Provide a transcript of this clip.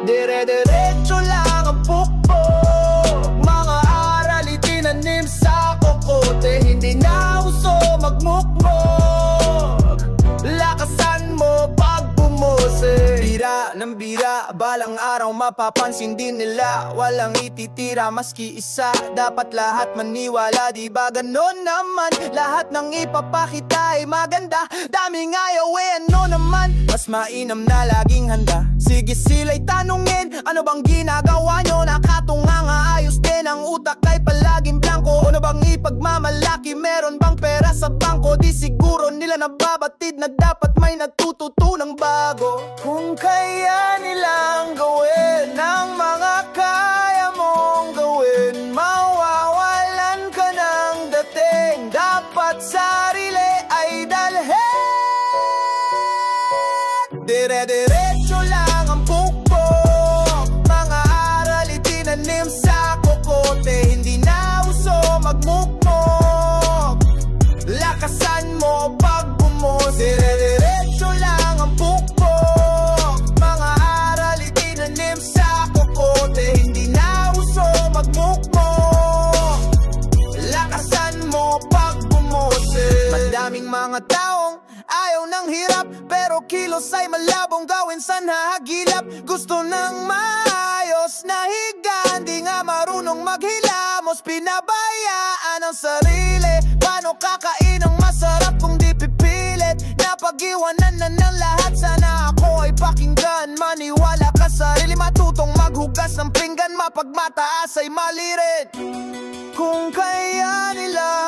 Dire-diretso lang ang pukpok, mga aral itinanim sa kokote. Hindi na uso magmukmok, lakasan mo pag bumose. Bira ng bira, balang araw mapapansin din nila. Walang ititira maski isa, dapat lahat maniwala. Di ba ganon naman, lahat ng ipapakita ay maganda. Daming ayaw ano naman, mas mainam na laging handa. Sige sila'y tanungin, ano bang ginagawa nyo? Nakatunganga, ayos din ang utak ay palaging blanco. Ano bang ipagmamalaki, meron bang pera sa bangko? Di siguro nila nababatid na dapat may natututunang bago. Kung kaya nilang gawin ang mga kaya mong gawin, mawawalan ka ng dating. Dapat sarili ay dalhin. Dire-diretso lang ang pukpok, mga aral itinanim sa kokote. Hindi na uso magmukmok, lakasan mo pag bumos. Dire-diretso lang ang pukpok, mga aral itinanim sa kokote. Hindi na uso magmukmok, lakasan mo pag bumos. Madaming mga taong ayaw ng hirap, pero kilos ay malabong gawin sa nahagilap. Gusto ng maayos na higa, di nga marunong maghilamos. Pinabayaan ang sarili, paano kakain ang masarap kung di pipilit? Napag-iwanan na ng lahat, sana ako ay pakinggan. Maniwala ka sa sarili, matutong maghugas ng pinggan. Mapagmataas ay mali rin. Kung kaya nila